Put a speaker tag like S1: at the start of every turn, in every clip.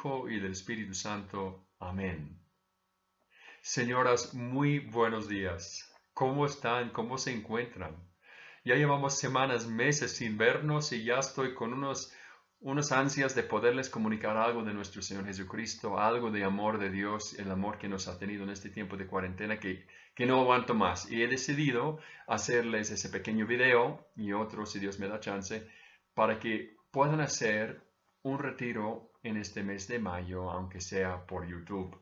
S1: Hijo y del Espíritu Santo. Amén. Señoras, muy buenos días. ¿Cómo están? ¿Cómo se encuentran? Ya llevamos semanas, meses sin vernos y ya estoy con unos ansias de poderles comunicar algo de nuestro Señor Jesucristo, algo de amor de Dios, el amor que nos ha tenido en este tiempo de cuarentena que no aguanto más. Y he decidido hacerles ese pequeño video y otro, si Dios me da chance, para que puedan hacer un retiro en este mes de mayo, aunque sea por YouTube.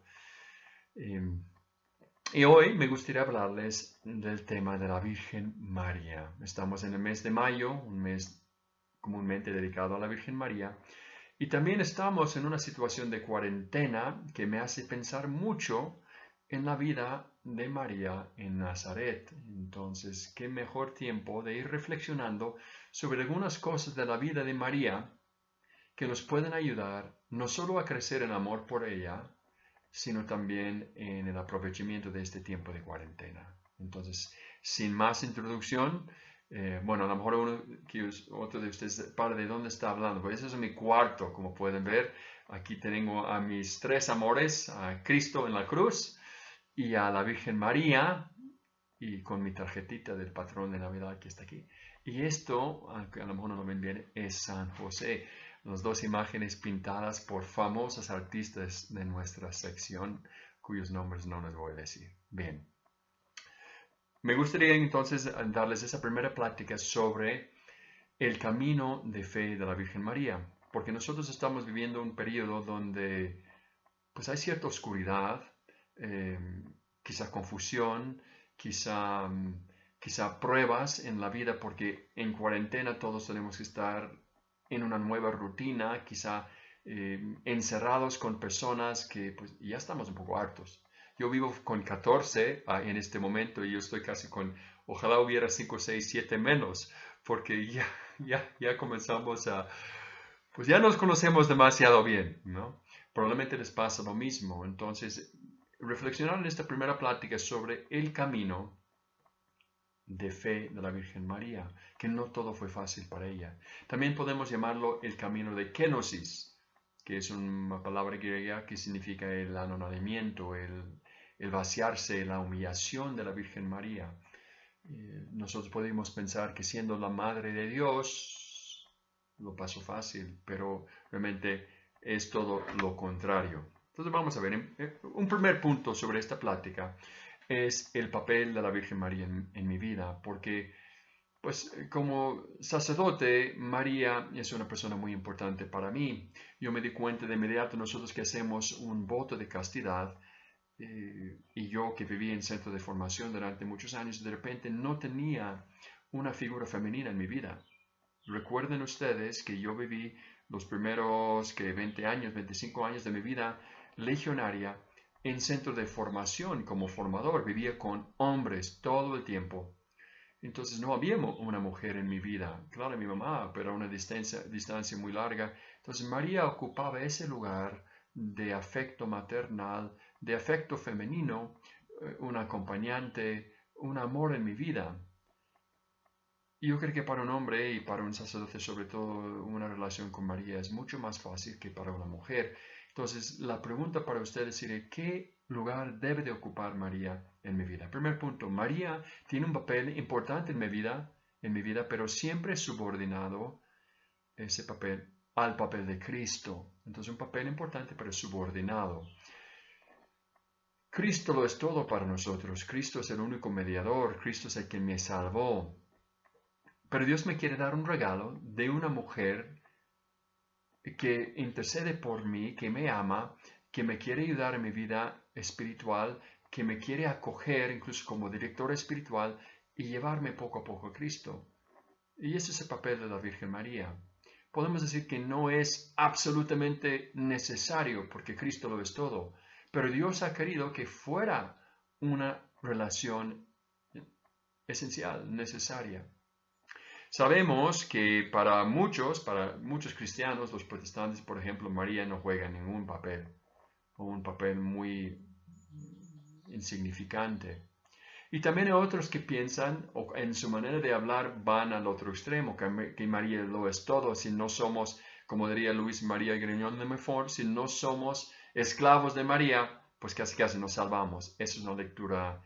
S1: Y hoy me gustaría hablarles del tema de la Virgen María. Estamos en el mes de mayo, un mes comúnmente dedicado a la Virgen María. Y también estamos en una situación de cuarentena que me hace pensar mucho en la vida de María en Nazaret. Entonces, qué mejor tiempo de ir reflexionando sobre algunas cosas de la vida de María que nos pueden ayudar no solo a crecer en amor por ella, sino también en el aprovechamiento de este tiempo de cuarentena. Entonces, sin más introducción, bueno, a lo mejor otro de ustedes, para de dónde está hablando, pues ese es mi cuarto, como pueden ver. Aquí tengo a mis tres amores, a Cristo en la cruz y a la Virgen María, y con mi tarjetita del patrón de Navidad que está aquí. Y esto, aunque a lo mejor no lo ven bien, es San José. Las dos imágenes pintadas por famosos artistas de nuestra sección, cuyos nombres no les voy a decir. Bien. Me gustaría entonces darles esa primera plática sobre el camino de fe de la Virgen María, porque nosotros estamos viviendo un periodo donde pues hay cierta oscuridad, eh, quizá confusión, quizá, quizá pruebas en la vida, porque en cuarentena todos tenemos que estar en una nueva rutina, quizá encerrados con personas que pues, ya estamos un poco hartos. Yo vivo con 14 en este momento y yo estoy casi con, ojalá hubiera 5, 6, 7 menos, porque ya comenzamos a, pues ya nos conocemos demasiado bien, ¿no? Probablemente les pasa lo mismo. Entonces, reflexionar en esta primera plática sobre el camino de fe de la Virgen María, que no todo fue fácil para ella. También podemos llamarlo el camino de kenosis, que es una palabra griega que significa el anonadamiento, el vaciarse, la humillación de la Virgen María. Nosotros podemos pensar que siendo la Madre de Dios, lo pasó fácil, pero realmente es todo lo contrario. Entonces vamos a ver, un primer punto sobre esta plática es el papel de la Virgen María en mi vida, porque pues como sacerdote, María es una persona muy importante para mí. Yo me di cuenta de inmediato nosotros que hacemos un voto de castidad, y yo que viví en centro de formación durante muchos años, de repente no tenía una figura femenina en mi vida. Recuerden ustedes que yo viví los primeros 20 años, 25 años de mi vida legionaria en centro de formación como formador. Vivía con hombres todo el tiempo. Entonces no había una mujer en mi vida. Claro, mi mamá, pero a una distancia muy larga. Entonces María ocupaba ese lugar de afecto maternal, de afecto femenino, un acompañante, un amor en mi vida. Y yo creo que para un hombre y para un sacerdote, sobre todo, una relación con María es mucho más fácil que para una mujer. Entonces, la pregunta para ustedes sería, ¿qué lugar debe de ocupar María en mi vida? Primer punto, María tiene un papel importante en mi vida, pero siempre subordinado ese papel al papel de Cristo. Entonces, un papel importante, pero subordinado. Cristo lo es todo para nosotros. Cristo es el único mediador. Cristo es el que me salvó. Pero Dios me quiere dar un regalo de una mujer que intercede por mí, que me ama, que me quiere ayudar en mi vida espiritual, que me quiere acoger incluso como directora espiritual y llevarme poco a poco a Cristo. Y ese es el papel de la Virgen María. Podemos decir que no es absolutamente necesario porque Cristo lo es todo, pero Dios ha querido que fuera una relación esencial, necesaria. Sabemos que para muchos cristianos, los protestantes, por ejemplo, María no juega ningún papel, o un papel muy insignificante. Y también hay otros que piensan, o en su manera de hablar van al otro extremo, que María lo es todo, si no somos como diría Luis María Griñón de Montfort, si no somos esclavos de María, pues casi casi nos salvamos. Esa es una lectura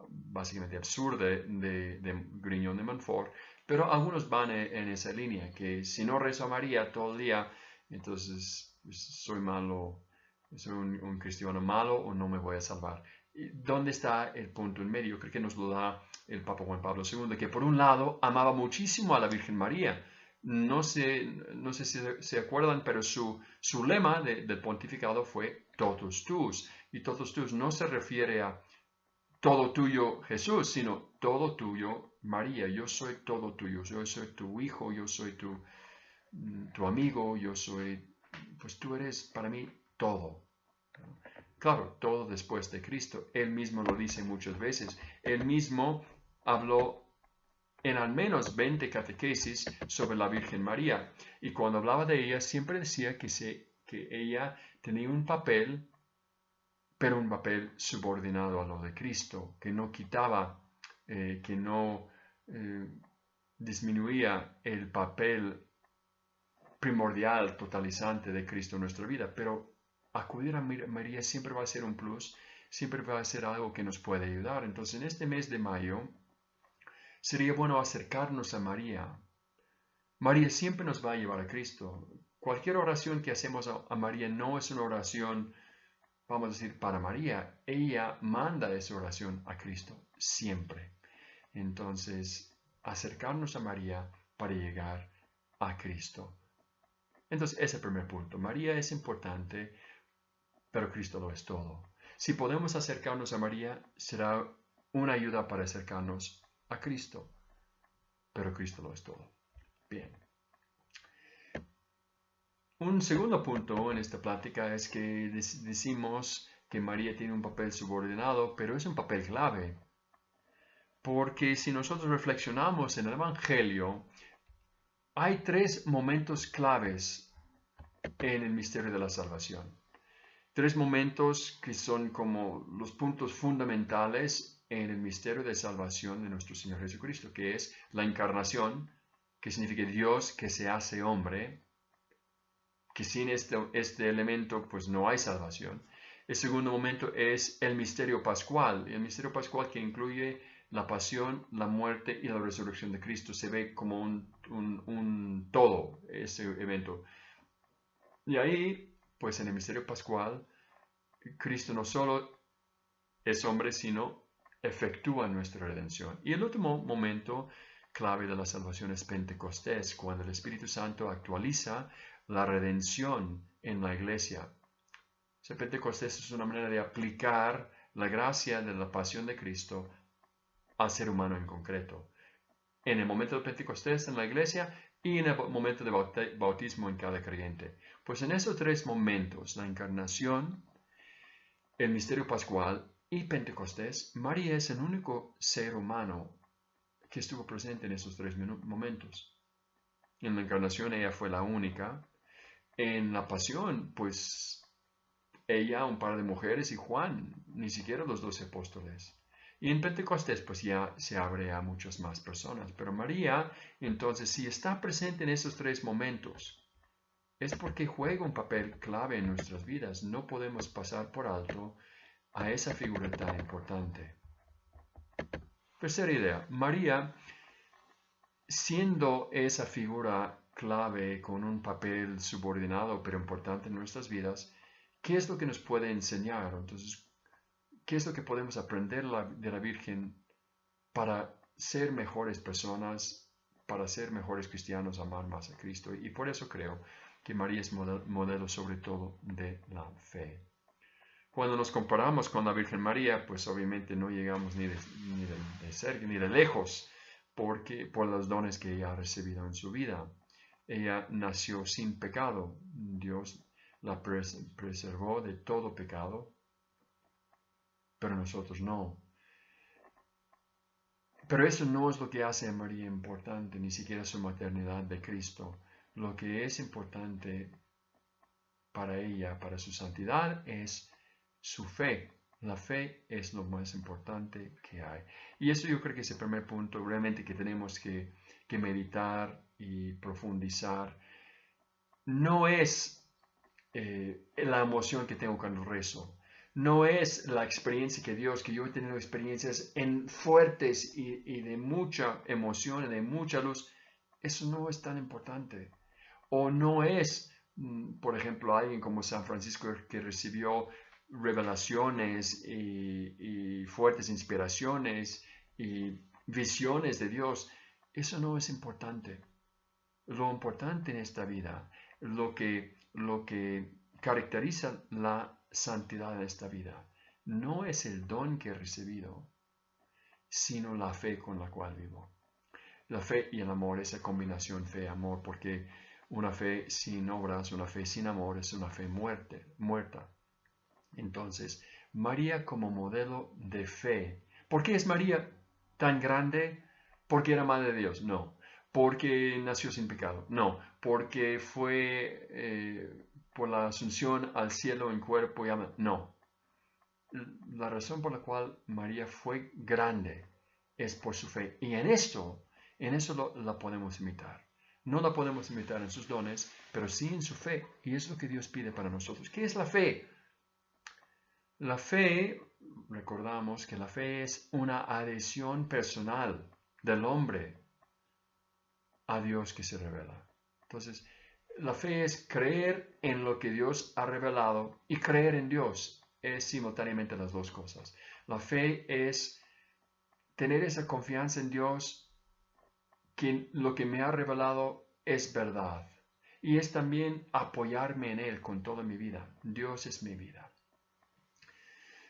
S1: básicamente absurda de Griñón de Montfort, pero algunos van en esa línea, que si no rezo a María todo el día, entonces pues, soy malo, soy un cristiano malo o no me voy a salvar. ¿Dónde está el punto en medio? Creo que nos lo da el Papa Juan Pablo II, que por un lado amaba muchísimo a la Virgen María. No sé si se acuerdan, pero su lema del pontificado fue totus tuus. Y totus tuus no se refiere a todo tuyo Jesús, sino todo tuyo María. Yo soy todo tuyo, yo soy tu hijo, yo soy tu amigo, yo soy, pues tú eres para mí todo. Claro, todo después de Cristo. Él mismo lo dice muchas veces. Él mismo habló en al menos 20 catequesis sobre la Virgen María. Y cuando hablaba de ella, siempre decía que ella tenía un papel, pero un papel subordinado a lo de Cristo, que no quitaba, que no disminuía el papel primordial, totalizante de Cristo en nuestra vida, pero acudir a María siempre va a ser un plus, siempre va a ser algo que nos puede ayudar. Entonces, en este mes de mayo, sería bueno acercarnos a María. María siempre nos va a llevar a Cristo. Cualquier oración que hacemos a María no es una oración, vamos a decir, para María. Ella manda esa oración a Cristo siempre. Entonces, acercarnos a María para llegar a Cristo. Entonces, ese es el primer punto. María es importante, pero Cristo lo es todo. Si podemos acercarnos a María, será una ayuda para acercarnos a Cristo, pero Cristo lo es todo. Bien. Un segundo punto en esta plática es que decimos que María tiene un papel subordinado, pero es un papel clave. Porque si nosotros reflexionamos en el Evangelio, hay 3 momentos claves en el misterio de la salvación. 3 momentos que son como los puntos fundamentales en el misterio de salvación de nuestro Señor Jesucristo, que es la encarnación, que significa Dios que se hace hombre, que sin este elemento pues no hay salvación. El segundo momento es el misterio pascual, que incluye la pasión, la muerte y la resurrección de Cristo. Se ve como un todo ese evento. Y ahí, pues en el misterio pascual, Cristo no solo es hombre, sino efectúa nuestra redención. Y el último momento clave de la salvación es Pentecostés, cuando el Espíritu Santo actualiza la redención en la iglesia. Pentecostés es una manera de aplicar la gracia de la pasión de Cristo al ser humano en concreto. En el momento de Pentecostés en la iglesia y en el momento de bautismo en cada creyente. Pues en esos 3 momentos, la encarnación, el misterio pascual y Pentecostés, María es el único ser humano que estuvo presente en esos 3 momentos. En la encarnación ella fue la única. En la pasión, pues ella, un par de mujeres y Juan, ni siquiera los 12 apóstoles. Y en Pentecostés, pues ya se abre a muchas más personas. Pero María, entonces, si está presente en esos 3 momentos, es porque juega un papel clave en nuestras vidas. No podemos pasar por alto a esa figura tan importante. Tercera idea, María, siendo esa figura clave con un papel subordinado pero importante en nuestras vidas, ¿qué es lo que nos puede enseñar? Entonces, ¿qué es lo que podemos aprender de la Virgen para ser mejores personas, para ser mejores cristianos, amar más a Cristo? Y por eso creo que María es modelo sobre todo de la fe. Cuando nos comparamos con la Virgen María, pues obviamente no llegamos ni de cerca ni de lejos, porque por los dones que ella ha recibido en su vida. Ella nació sin pecado. Dios la preservó de todo pecado, pero nosotros no. Pero eso no es lo que hace a María importante, ni siquiera su maternidad de Cristo. Lo que es importante para ella, para su santidad, es su fe. La fe es lo más importante que hay. Y eso yo creo que es el primer punto realmente que tenemos que meditar y profundizar no es la emoción que tengo cuando rezo. No es la experiencia que yo he tenido experiencias fuertes y de mucha emoción y de mucha luz. Eso no es tan importante. O no es, por ejemplo, alguien como San Francisco que recibió revelaciones y fuertes inspiraciones y visiones de Dios. Eso no es importante. Lo importante en esta vida, lo que caracteriza la santidad en esta vida, no es el don que he recibido, sino la fe con la cual vivo. La fe y el amor, esa combinación fe-amor, porque una fe sin obras, una fe sin amor es una fe muerta. Entonces, María como modelo de fe. ¿Por qué es María tan grande? ¿Porque era madre de Dios? No. ¿Porque nació sin pecado? No. ¿Porque fue por la asunción al cielo en cuerpo y alma? No. La razón por la cual María fue grande es por su fe. Y en esto la podemos imitar. No la podemos imitar en sus dones, pero sí en su fe. Y es lo que Dios pide para nosotros. ¿Qué es la fe? La fe, recordamos que la fe es una adhesión personal del hombre a Dios que se revela. Entonces, la fe es creer en lo que Dios ha revelado y creer en Dios. Es simultáneamente las dos cosas. La fe es tener esa confianza en Dios que lo que me ha revelado es verdad. Y es también apoyarme en Él con toda mi vida. Dios es mi vida.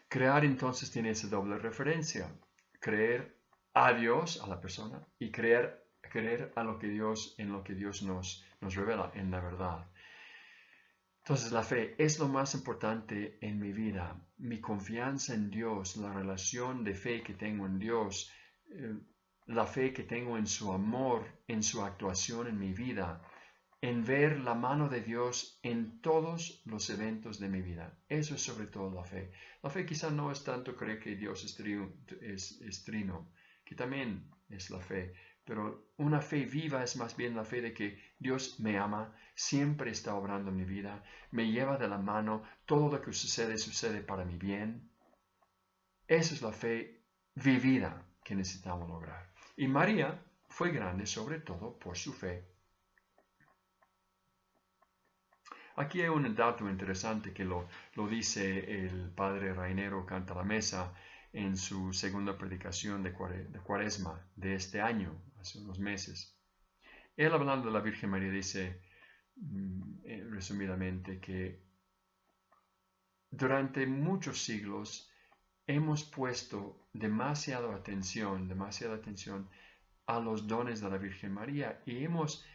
S1: Crear entonces tiene esa doble referencia. Creer a Dios, a la persona, y creer a lo que Dios, en lo que Dios nos revela, en la verdad. Entonces la fe es lo más importante en mi vida. Mi confianza en Dios, la relación de fe que tengo en Dios, la fe que tengo en su amor, en su actuación en mi vida, en ver la mano de Dios en todos los eventos de mi vida. Eso es sobre todo la fe. La fe quizá no es tanto creer que Dios es trino, que también es la fe, pero una fe viva es más bien la fe de que Dios me ama, siempre está obrando en mi vida, me lleva de la mano, todo lo que sucede para mi bien. Esa es la fe vivida que necesitamos lograr. Y María fue grande sobre todo por su fe. Aquí hay un dato interesante que lo dice el padre Rainero Cantalamessa en su segunda predicación de Cuaresma de este año, hace unos meses. Él hablando de la Virgen María dice resumidamente que durante muchos siglos hemos puesto demasiada atención a los dones de la Virgen María y hemos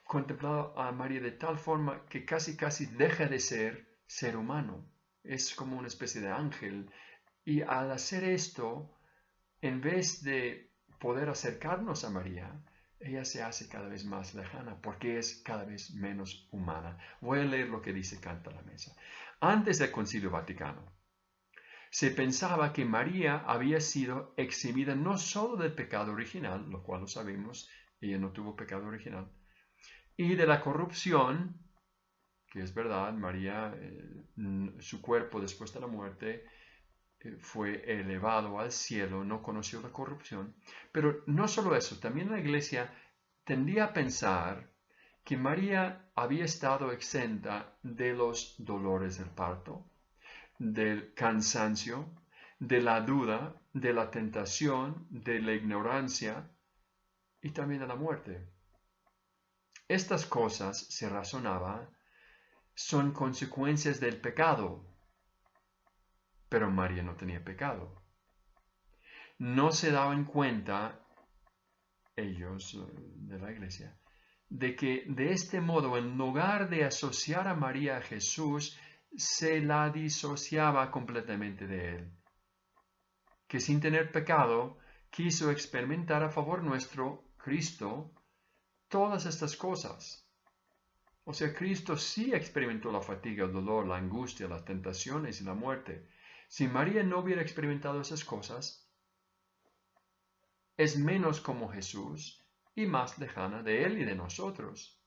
S1: contemplado a María de tal forma que casi deja de ser humano. Es como una especie de ángel. Y al hacer esto, en vez de poder acercarnos a María, ella se hace cada vez más lejana porque es cada vez menos humana. Voy a leer lo que dice Cantalamessa. Antes del Concilio Vaticano, se pensaba que María había sido eximida no solo del pecado original, lo cual lo sabemos, ella no tuvo pecado original, y de la corrupción, que es verdad, María, su cuerpo después de la muerte fue elevado al cielo, no conoció la corrupción. Pero no solo eso, también la iglesia tendía a pensar que María había estado exenta de los dolores del parto, del cansancio, de la duda, de la tentación, de la ignorancia y también de la muerte. Estas cosas, se razonaba, son consecuencias del pecado, pero María no tenía pecado. No se daban cuenta, ellos de la iglesia, de que de este modo, en lugar de asociar a María a Jesús, se la disociaba completamente de él, que sin tener pecado quiso experimentar a favor nuestro, Cristo, todas estas cosas. O sea, Cristo sí experimentó la fatiga, el dolor, la angustia, las tentaciones y la muerte. Si María no hubiera experimentado esas cosas, es menos como Jesús y más lejana de Él y de nosotros.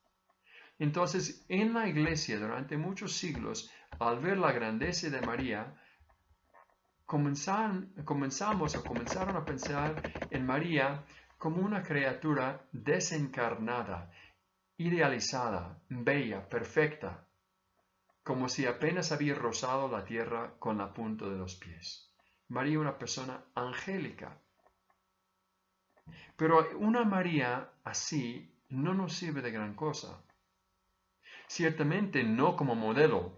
S1: Entonces, en la iglesia durante muchos siglos, al ver la grandeza de María, comenzaron a pensar en María como una criatura desencarnada, idealizada, bella, perfecta, como si apenas había rozado la tierra con la punta de los pies. María, una persona angélica. Pero una María así no nos sirve de gran cosa. Ciertamente no como modelo,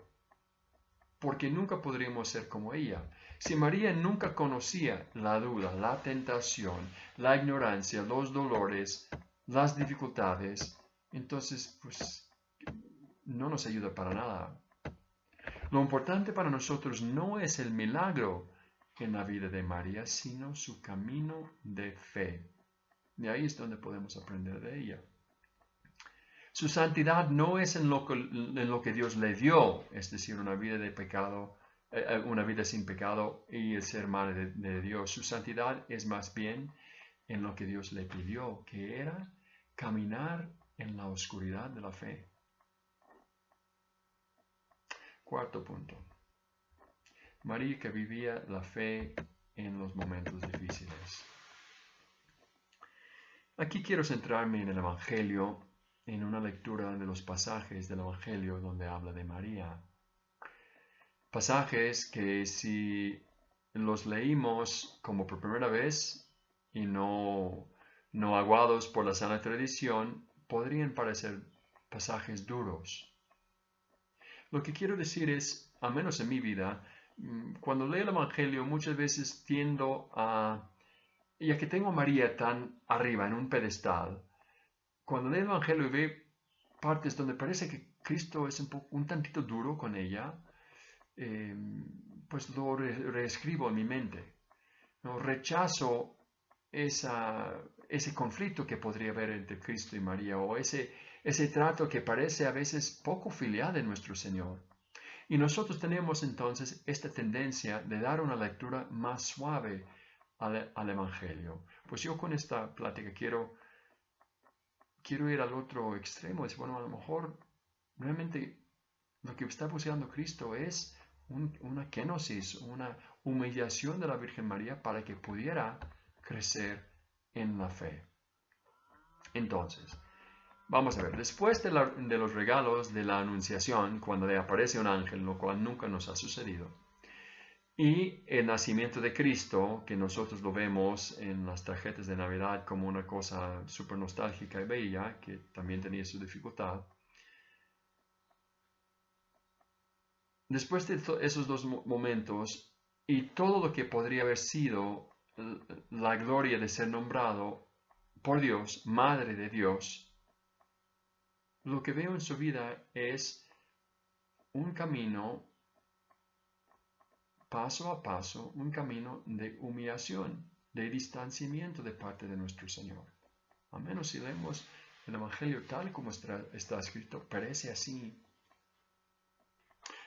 S1: porque nunca podríamos ser como ella. Si María nunca conocía la duda, la tentación, la ignorancia, los dolores, las dificultades, entonces pues no nos ayuda para nada. Lo importante para nosotros no es el milagro en la vida de María, sino su camino de fe. Y ahí es donde podemos aprender de ella. Su santidad no es en lo que Dios le dio, es decir, una vida de pecado, una vida sin pecado y el ser madre de Dios. Su santidad es más bien en lo que Dios le pidió, que era caminar en la oscuridad de la fe. Cuarto punto. María que vivía la fe en los momentos difíciles. Aquí quiero centrarme en el Evangelio, en una lectura de los pasajes del Evangelio donde habla de María. Pasajes que si los leímos como por primera vez y no aguados por la sana tradición, podrían parecer pasajes duros. Lo que quiero decir es, al menos en mi vida, cuando leo el Evangelio muchas veces tiendo a, ya que tengo a María tan arriba en un pedestal, cuando leo el Evangelio y veo partes donde parece que Cristo es un tantito duro con ella, pues lo reescribo en mi mente. ¿No? Rechazo ese conflicto que podría haber entre Cristo y María o ese trato que parece a veces poco filial de nuestro Señor. Y nosotros tenemos entonces esta tendencia de dar una lectura más suave al Evangelio. Pues yo con esta plática quiero ir al otro extremo. Es bueno, a lo mejor realmente lo que está buscando Cristo es una kenosis, una humillación de la Virgen María para que pudiera crecer en la fe. Entonces, vamos a ver, después de los regalos de la Anunciación, cuando le aparece un ángel, lo cual nunca nos ha sucedido, y el nacimiento de Cristo, que nosotros lo vemos en las tarjetas de Navidad como una cosa súper nostálgica y bella, que también tenía su dificultad. Después de esos dos momentos y todo lo que podría haber sido la gloria de ser nombrado por Dios, Madre de Dios, lo que veo en su vida es un camino paso a paso, un camino de humillación, de distanciamiento de parte de nuestro Señor. Al menos si leemos el Evangelio tal como está escrito, parece así.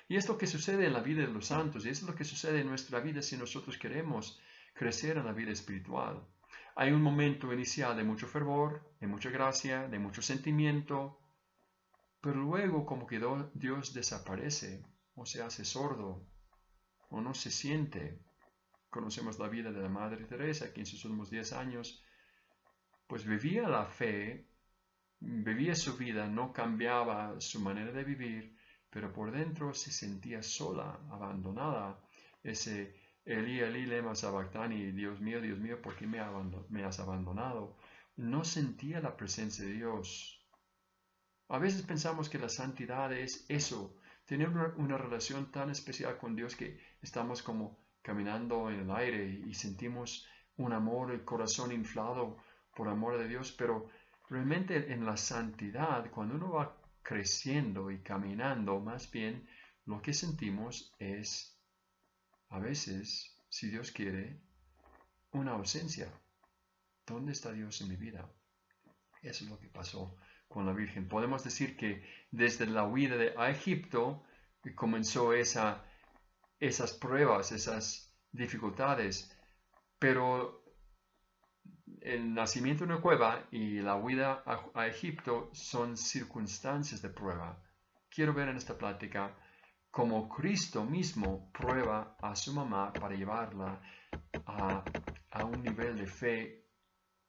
S1: Y es lo que sucede en la vida de los santos, y es lo que sucede en nuestra vida si nosotros queremos crecer en la vida espiritual. Hay un momento inicial de mucho fervor, de mucha gracia, de mucho sentimiento, pero luego como que Dios desaparece, o se hace sordo, o no se siente. Conocemos la vida de la Madre Teresa, que en sus últimos 10 años, pues vivía la fe, vivía su vida, no cambiaba su manera de vivir, pero por dentro se sentía sola, abandonada. Ese Elí, Elí, lema sabactani, Dios mío, ¿por qué me has abandonado? No sentía la presencia de Dios. A veces pensamos que la santidad es eso, tener una relación tan especial con Dios que estamos como caminando en el aire y sentimos un amor, el corazón inflado por amor de Dios, pero realmente en la santidad, cuando uno va creciendo y caminando, más bien lo que sentimos es, a veces, si Dios quiere, una ausencia. ¿Dónde está Dios en mi vida? Eso es lo que pasó con la Virgen. Podemos decir que desde la huida a Egipto comenzó esas pruebas, esas dificultades, pero el nacimiento en una cueva y la huida a Egipto son circunstancias de prueba. Quiero ver en esta plática cómo Cristo mismo prueba a su mamá para llevarla a un nivel de fe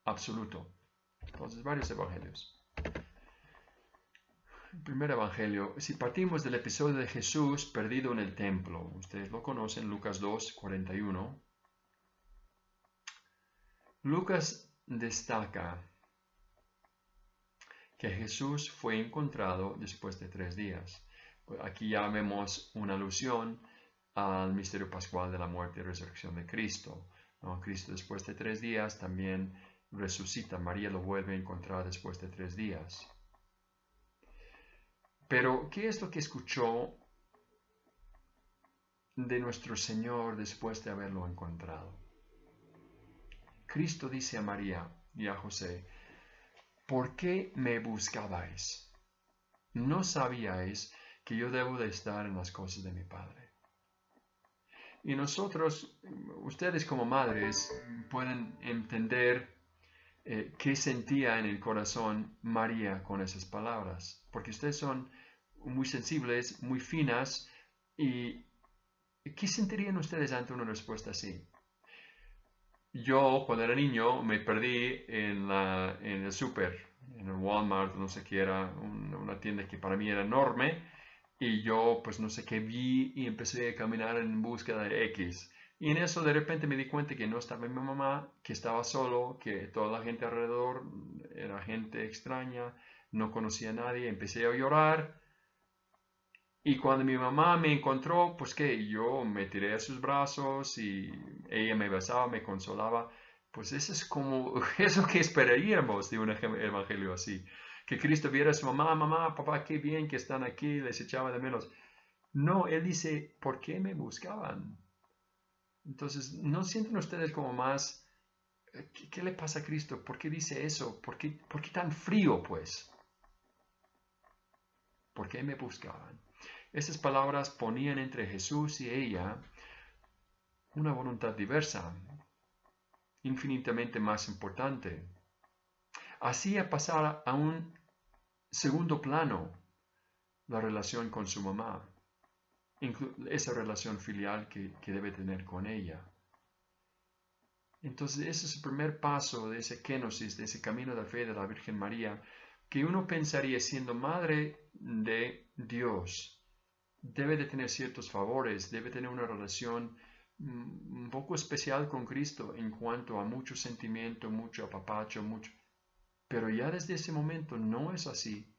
S1: absoluto. Entonces, varios evangelios. El primer evangelio, si partimos del episodio de Jesús perdido en el templo, ustedes lo conocen, Lucas 2, 41. Lucas destaca que Jesús fue encontrado después de 3 días. Aquí ya vemos una alusión al misterio pascual de la muerte y resurrección de Cristo. ¿No? Cristo después de 3 días también resucita. María lo vuelve a encontrar después de 3 días. Pero, ¿qué es lo que escuchó de nuestro Señor después de haberlo encontrado? Cristo dice a María y a José, ¿por qué me buscabais? ¿No sabíais que yo debo de estar en las cosas de mi Padre? Y nosotros, ustedes como madres, pueden entender qué sentía en el corazón María con esas palabras, porque ustedes son muy sensibles, muy finas, y ¿qué sentirían ustedes ante una respuesta así? Yo, cuando era niño, me perdí en el súper, en el Walmart, no sé qué era, una tienda que para mí era enorme, y yo, pues no sé qué vi y empecé a caminar en búsqueda de X. Y en eso de repente me di cuenta que no estaba mi mamá, que estaba solo, que toda la gente alrededor era gente extraña, no conocía a nadie, empecé a llorar. Y cuando mi mamá me encontró, pues que yo me tiré a sus brazos y ella me besaba, me consolaba. Pues eso es como, eso que esperaríamos de un evangelio así. Que Cristo viera a su mamá, mamá, papá, qué bien que están aquí, les echaba de menos. No, Él dice, ¿por qué me buscaban? Entonces, ¿no sienten ustedes como más, qué le pasa a Cristo? ¿Por qué dice eso? Por qué tan frío, pues? ¿Por qué me buscaban? Esas palabras ponían entre Jesús y ella una voluntad diversa, infinitamente más importante. Hacía pasar a un segundo plano la relación con su mamá, esa relación filial que debe tener con ella. Entonces ese es el primer paso de ese kenosis, de ese camino de fe de la Virgen María, que uno pensaría siendo madre de Dios, debe de tener ciertos favores, debe tener una relación un poco especial con Cristo en cuanto a mucho sentimiento, mucho apapacho, mucho. Pero ya desde ese momento no es así.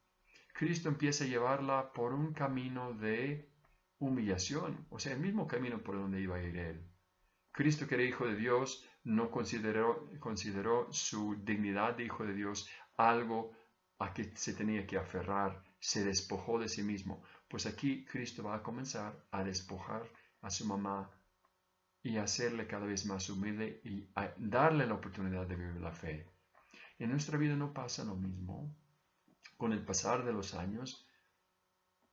S1: Cristo empieza a llevarla por un camino de humillación, o sea, el mismo camino por donde iba a ir él. Cristo, que era hijo de Dios, no consideró su dignidad de hijo de Dios algo a que se tenía que aferrar, se despojó de sí mismo. Pues aquí Cristo va a comenzar a despojar a su mamá y hacerle cada vez más humilde y a darle la oportunidad de vivir la fe. En nuestra vida no pasa lo mismo. Con el pasar de los años,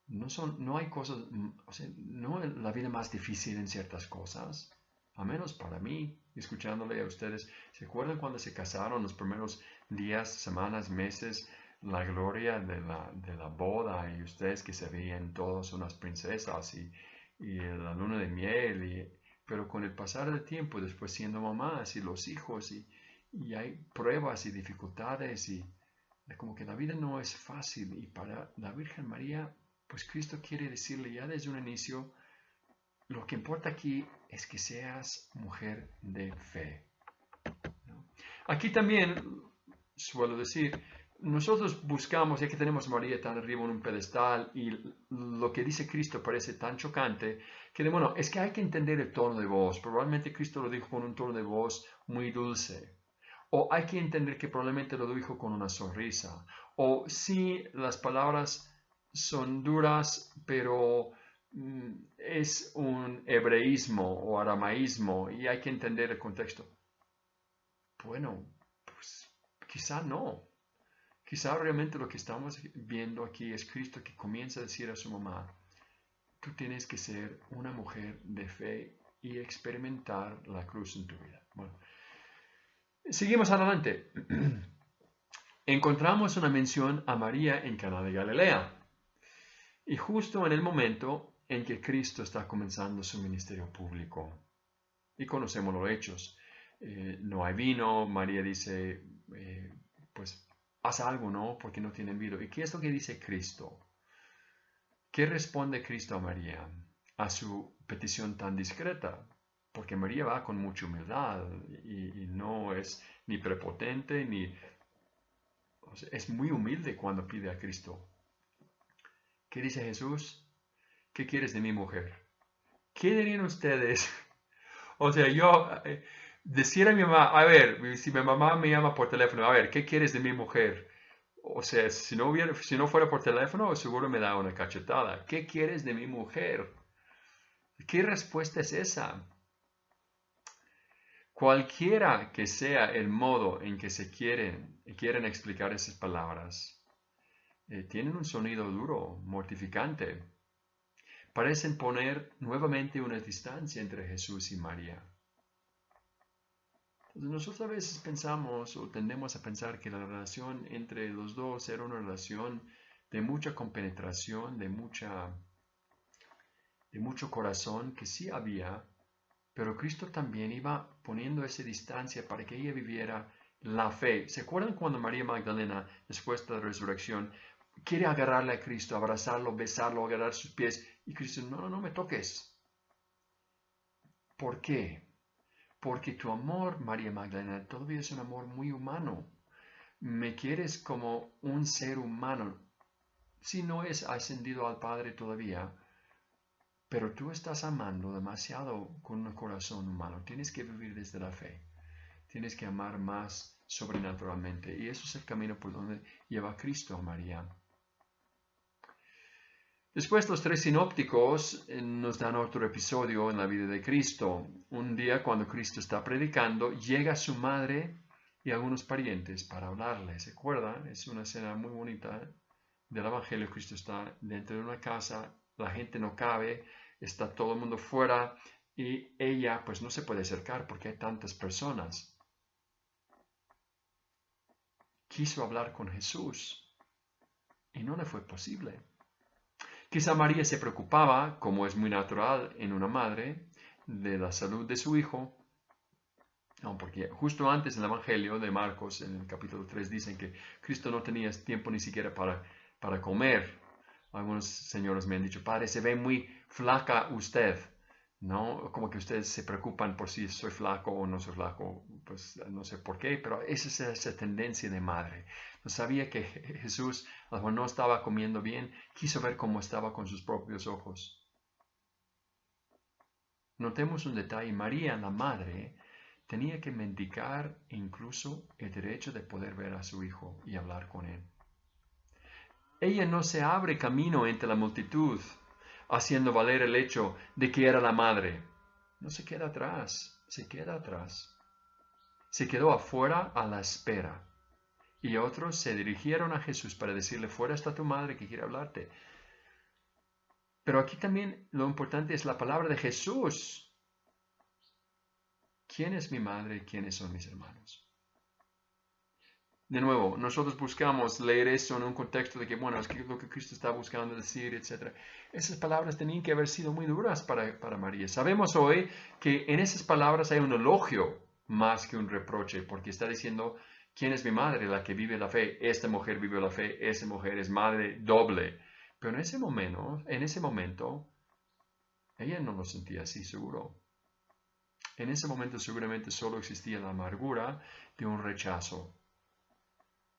S1: no hay cosas, o sea, no es la vida más difícil en ciertas cosas, a menos para mí, escuchándole a ustedes. ¿Se acuerdan cuando se casaron los primeros días, semanas, meses? La gloria de la boda y ustedes que se veían todos unas princesas y la luna de miel, pero con el pasar del tiempo, después siendo mamás y los hijos y hay pruebas y dificultades y como que la vida no es fácil y para la Virgen María, pues Cristo quiere decirle ya desde un inicio, lo que importa aquí es que seas mujer de fe. ¿No? Aquí también suelo decir, nosotros buscamos, ya que tenemos a María tan arriba en un pedestal y lo que dice Cristo parece tan chocante, que bueno, es que hay que entender el tono de voz. Probablemente Cristo lo dijo con un tono de voz muy dulce. O hay que entender que probablemente lo dijo con una sonrisa. O sí, las palabras son duras, pero es un hebreísmo o aramaísmo y hay que entender el contexto. Bueno, pues quizá no. Quizá realmente lo que estamos viendo aquí es Cristo que comienza a decir a su mamá, tú tienes que ser una mujer de fe y experimentar la cruz en tu vida. Bueno, Seguimos adelante. Encontramos una mención a María en Caná de Galilea. Y justo en el momento en que Cristo está comenzando su ministerio público. Y conocemos los hechos. No hay vino, María dice, pues haz algo, ¿no? Porque no tienen vino. ¿Y qué es lo que dice Cristo? ¿Qué responde Cristo a María a su petición tan discreta? Porque María va con mucha humildad y no es ni prepotente ni... O sea, es muy humilde cuando pide a Cristo. ¿Qué dice Jesús? ¿Qué quieres de mi mujer? ¿Qué dirían ustedes? O sea, yo decir a mi mamá, a ver, si mi mamá me llama por teléfono, a ver, ¿qué quieres de mi mujer? O sea, si no fuera por teléfono, seguro me da una cachetada. ¿Qué quieres de mi mujer? ¿Qué respuesta es esa? Cualquiera que sea el modo en que se quieren explicar esas palabras, tienen un sonido duro, mortificante. Parecen poner nuevamente una distancia entre Jesús y María. Entonces nosotros a veces pensamos o tendemos a pensar que la relación entre los dos era una relación de mucha compenetración, de mucho corazón, que sí había, pero Cristo también iba poniendo esa distancia para que ella viviera la fe. ¿Se acuerdan cuando María Magdalena, después de la resurrección, quiere agarrarle a Cristo, abrazarlo, besarlo, agarrar sus pies? Y Cristo, no, no me toques. ¿Por qué? Porque tu amor, María Magdalena, todavía es un amor muy humano. Me quieres como un ser humano. Si no es ascendido al Padre todavía, pero tú estás amando demasiado con un corazón humano. Tienes que vivir desde la fe. Tienes que amar más sobrenaturalmente. Y eso es el camino por donde lleva Cristo a María. Después los tres sinópticos nos dan otro episodio en la vida de Cristo. Un día cuando Cristo está predicando, llega su madre y algunos parientes para hablarle. ¿Se acuerdan? Es una escena muy bonita del Evangelio. Cristo está dentro de una casa, la gente no cabe, está todo el mundo fuera y ella pues no se puede acercar porque hay tantas personas. Quiso hablar con Jesús y no le fue posible. Quizá María se preocupaba, como es muy natural en una madre, de la salud de su hijo, no, porque justo antes en el Evangelio de Marcos, en el capítulo 3, dicen que Cristo no tenía tiempo ni siquiera para comer. Algunos señores me han dicho, padre, se ve muy flaca usted, ¿no? Como que ustedes se preocupan por si soy flaco o no soy flaco, pues no sé por qué, pero esa es esa tendencia de madre. No sabía que Jesús, a lo mejor no estaba comiendo bien, quiso ver cómo estaba con sus propios ojos. Notemos un detalle, María, la madre, tenía que mendigar incluso el derecho de poder ver a su hijo y hablar con él. Ella no se abre camino entre la multitud, haciendo valer el hecho de que era la madre. No se queda atrás, se queda atrás. Se quedó afuera a la espera. Y otros se dirigieron a Jesús para decirle, fuera está tu madre que quiere hablarte. Pero aquí también lo importante es la palabra de Jesús. ¿Quién es mi madre y quiénes son mis hermanos? De nuevo, nosotros buscamos leer eso en un contexto de que, bueno, es lo que Cristo está buscando decir, etc. Esas palabras tenían que haber sido muy duras para María. Sabemos hoy que en esas palabras hay un elogio más que un reproche, porque está diciendo, ¿quién es mi madre? La que vive la fe. Esta mujer vive la fe, esa mujer es madre doble. Pero en ese momento, ella no lo sentía así, seguro. En ese momento seguramente solo existía la amargura de un rechazo.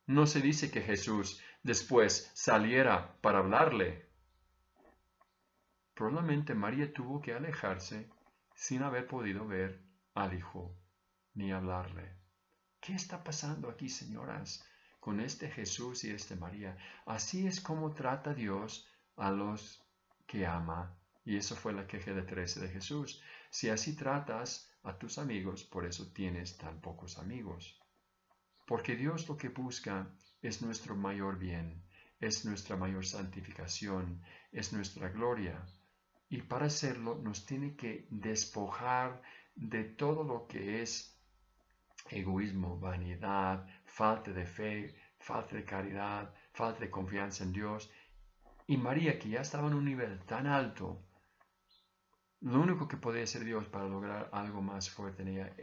S1: No se dice que Jesús después saliera para hablarle. Probablemente María tuvo que alejarse sin haber podido ver al Hijo ni hablarle. ¿Qué está pasando aquí, señoras, con este Jesús y esta María? Así es como trata Dios a los que ama. Y eso fue la queja de 13 de Jesús. Si así tratas a tus amigos, por eso tienes tan pocos amigos. Porque Dios lo que busca es nuestro mayor bien, es nuestra mayor santificación, es nuestra gloria. Y para hacerlo nos tiene que despojar de todo lo que es egoísmo, vanidad, falta de fe, falta de caridad, falta de confianza en Dios. Y María, que ya estaba en un nivel tan alto, lo único que podía hacer Dios para lograr algo más fuerte en ella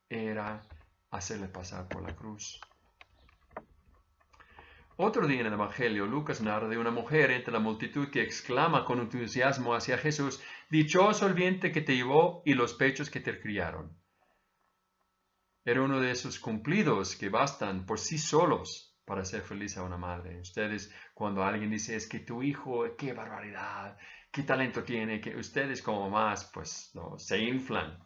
S1: era hacerle pasar por la cruz. Otro día en el Evangelio, Lucas narra de una mujer entre la multitud que exclama con entusiasmo hacia Jesús: «Dichoso el vientre que te llevó y los pechos que te criaron». Era uno de esos cumplidos que bastan por sí solos para hacer feliz a una madre. Ustedes, cuando alguien dice: «Es que tu hijo, qué barbaridad, qué talento tiene», que ustedes como más, pues, no, se inflan.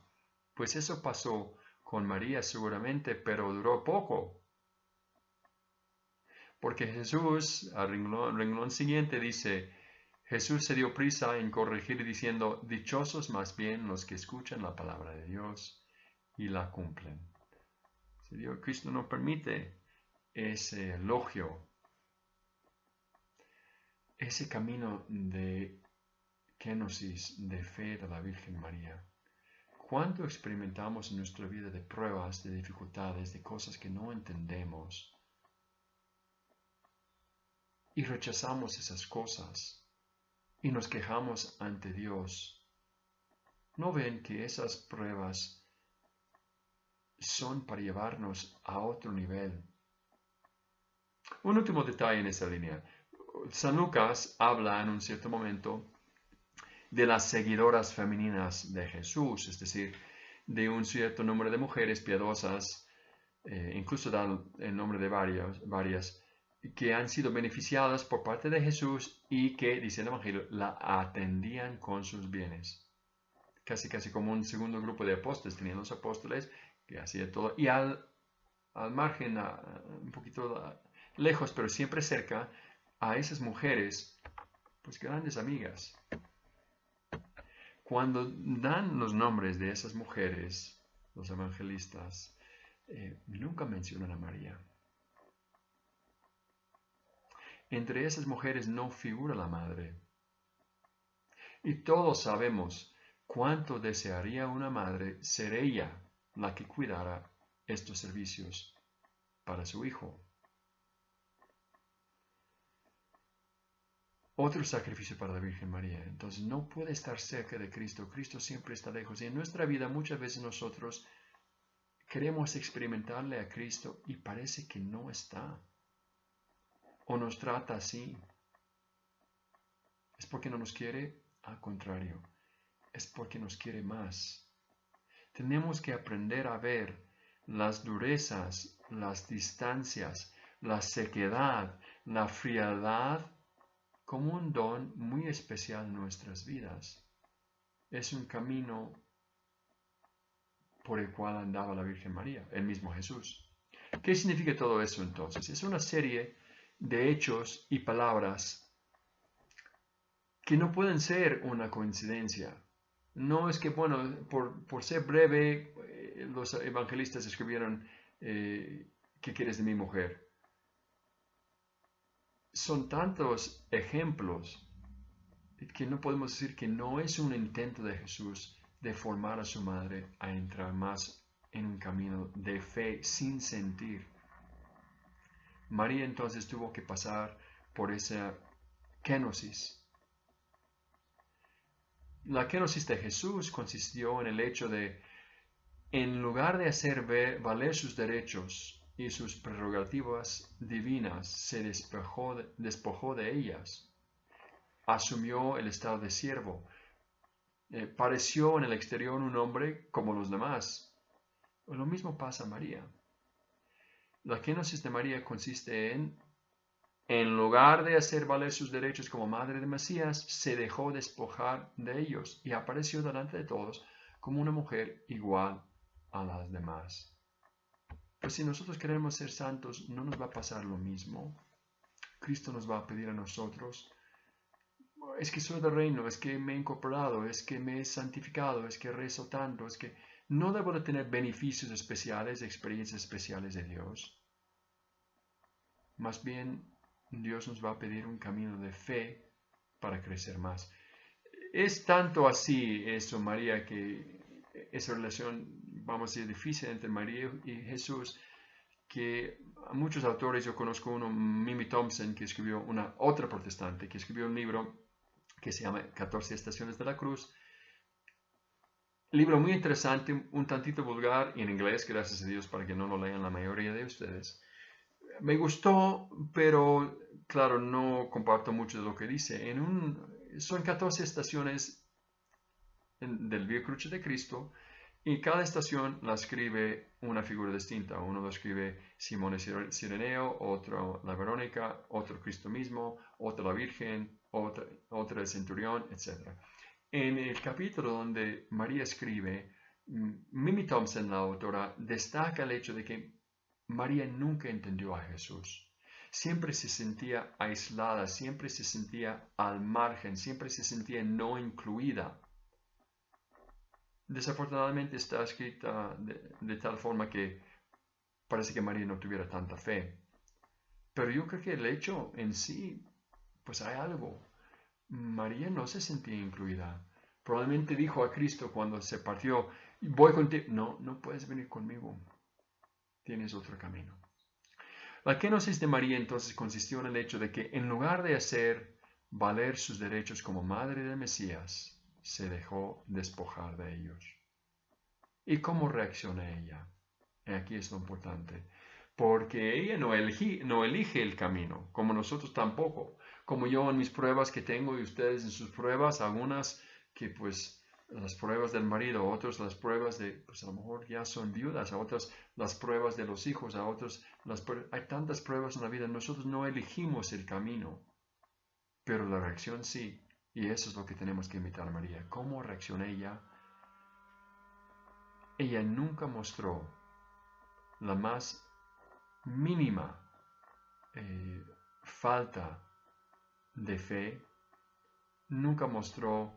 S1: Pues eso pasó con María seguramente, pero duró poco. Porque Jesús, al renglón siguiente, dice: Jesús se dio prisa en corregir diciendo: dichosos más bien los que escuchan la palabra de Dios y la cumplen. Cristo no permite ese elogio, ese camino de kenosis, de fe de la Virgen María. ¿Cuánto experimentamos en nuestra vida de pruebas, de dificultades, de cosas que no entendemos? Y rechazamos esas cosas y nos quejamos ante Dios. ¿No ven que esas pruebas son para llevarnos a otro nivel? Un último detalle en esa línea. San Lucas habla en un cierto momento de las seguidoras femeninas de Jesús, es decir, de un cierto número de mujeres piadosas, incluso da el nombre de varias, que han sido beneficiadas por parte de Jesús y que, dice el Evangelio, la atendían con sus bienes. Casi como un segundo grupo de apóstoles. Tenían los apóstoles que hacía todo, y al margen, un poquito lejos, pero siempre cerca, a esas mujeres, pues grandes amigas. Cuando dan los nombres de esas mujeres, los evangelistas, nunca mencionan a María. Entre esas mujeres no figura la madre. Y todos sabemos cuánto desearía una madre ser ella la que cuidara estos servicios para su hijo. Otro sacrificio para la Virgen María. Entonces no puede estar cerca de Cristo. Cristo siempre está lejos. Y en nuestra vida muchas veces nosotros queremos experimentarle a Cristo y parece que no está. O nos trata así. ¿Es porque no nos quiere? Al contrario, es porque nos quiere más. Tenemos que aprender a ver las durezas, las distancias, la sequedad, la frialdad como un don muy especial en nuestras vidas. Es un camino por el cual andaba la Virgen María, el mismo Jesús. ¿Qué significa todo eso entonces? Es una serie de hechos y palabras que no pueden ser una coincidencia. No es que, bueno, por ser breve, los evangelistas escribieron, ¿qué quieres de mi mujer? Son tantos ejemplos que no podemos decir que no es un intento de Jesús de formar a su madre a entrar más en un camino de fe sin sentir. María entonces tuvo que pasar por esa kenosis. La kenosis de Jesús consistió en el hecho de, en lugar de hacer valer sus derechos y sus prerrogativas divinas, se despojó de ellas. Asumió el estado de siervo. Pareció en el exterior un hombre como los demás. Lo mismo pasa a María. La kenosis de María consiste en lugar de hacer valer sus derechos como madre de Mesías, se dejó despojar de ellos y apareció delante de todos como una mujer igual a las demás. Pues si nosotros queremos ser santos, no nos va a pasar lo mismo. Cristo nos va a pedir a nosotros: es que soy del reino, es que me he incorporado, es que me he santificado, es que rezo tanto, es que no debo de tener beneficios especiales, experiencias especiales de Dios. Más bien, Dios nos va a pedir un camino de fe para crecer más. Es tanto así eso, María, que esa relación vamos a decir, difícil entre María y Jesús, que muchos autores, yo conozco uno, Mimi Thompson, que escribió otra protestante, que escribió un libro que se llama 14 Estaciones de la Cruz. Libro muy interesante, un tantito vulgar y en inglés, gracias a Dios, para que no lo lean la mayoría de ustedes. Me gustó, pero claro, no comparto mucho de lo que dice. Son 14 estaciones del Vía Crucis de Cristo, y cada estación la escribe una figura distinta. Uno lo escribe Simón el Cireneo, otro la Verónica, otro Cristo mismo, otro la Virgen, otra el Centurión, etc. En el capítulo donde María escribe, Mimi Thompson, la autora, destaca el hecho de que María nunca entendió a Jesús. Siempre se sentía aislada, siempre se sentía al margen, siempre se sentía no incluida. Desafortunadamente está escrita de tal forma que parece que María no tuviera tanta fe. Pero yo creo que el hecho en sí, pues hay algo. María no se sentía incluida. Probablemente dijo a Cristo cuando se partió, voy contigo. No, no puedes venir conmigo. Tienes otro camino. La kenosis de María entonces consistió en el hecho de que en lugar de hacer valer sus derechos como madre del Mesías, se dejó despojar de ellos. ¿Y cómo reacciona ella? Aquí es lo importante. Porque ella no elige el camino, como nosotros tampoco. Como yo en mis pruebas que tengo y ustedes en sus pruebas, algunas que pues las pruebas del marido, otras las pruebas de, pues a lo mejor ya son viudas, a otras las pruebas de los hijos, a otros hay tantas pruebas en la vida. Nosotros no elegimos el camino, pero la reacción sí. Y eso es lo que tenemos que imitar a María. ¿Cómo reacciona ella? Ella nunca mostró la más mínima falta de fe, nunca mostró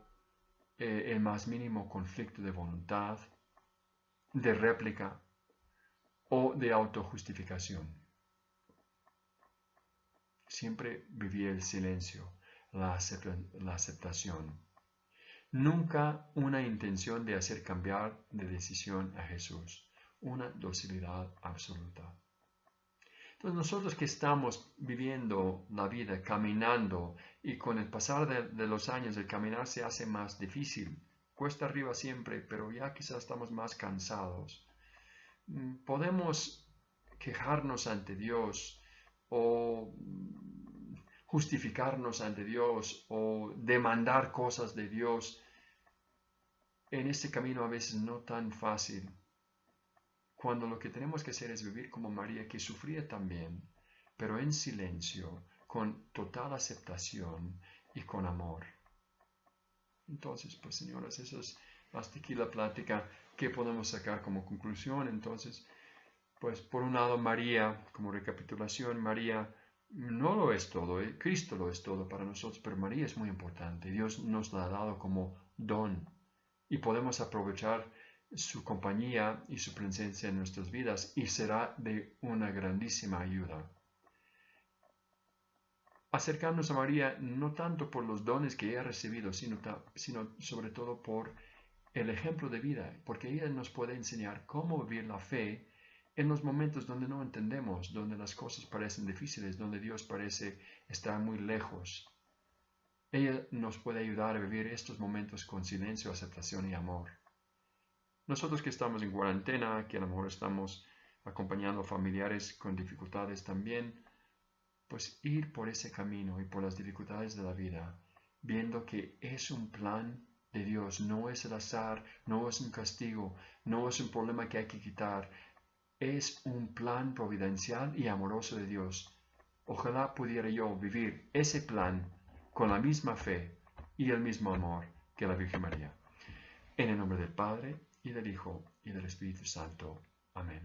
S1: el más mínimo conflicto de voluntad, de réplica o de autojustificación. Siempre vivía el silencio, la aceptación. Nunca una intención de hacer cambiar de decisión a Jesús, una docilidad absoluta. Entonces nosotros que estamos viviendo la vida, caminando, y con el pasar de los años el caminar se hace más difícil, cuesta arriba siempre, pero ya quizás estamos más cansados, podemos quejarnos ante Dios o justificarnos ante Dios o demandar cosas de Dios en este camino a veces no tan fácil, cuando lo que tenemos que hacer es vivir como María, que sufría también, pero en silencio, con total aceptación y con amor. Entonces, pues señoras, eso es hasta aquí la plática que podemos sacar como conclusión. Entonces, pues por un lado María, como recapitulación, María no lo es todo, Cristo lo es todo para nosotros, pero María es muy importante. Dios nos la ha dado como don y podemos aprovechar su compañía y su presencia en nuestras vidas y será de una grandísima ayuda. Acercarnos a María no tanto por los dones que ella ha recibido, sino sobre todo por el ejemplo de vida, porque ella nos puede enseñar cómo vivir la fe en los momentos donde no entendemos, donde las cosas parecen difíciles, donde Dios parece estar muy lejos. Ella nos puede ayudar a vivir estos momentos con silencio, aceptación y amor. Nosotros que estamos en cuarentena, que a lo mejor estamos acompañando a familiares con dificultades también, pues ir por ese camino y por las dificultades de la vida, viendo que es un plan de Dios, no es el azar, no es un castigo, no es un problema que hay que quitar, es un plan providencial y amoroso de Dios. Ojalá pudiera yo vivir ese plan con la misma fe y el mismo amor que la Virgen María. En el nombre del Padre, y del Hijo, y del Espíritu Santo. Amén.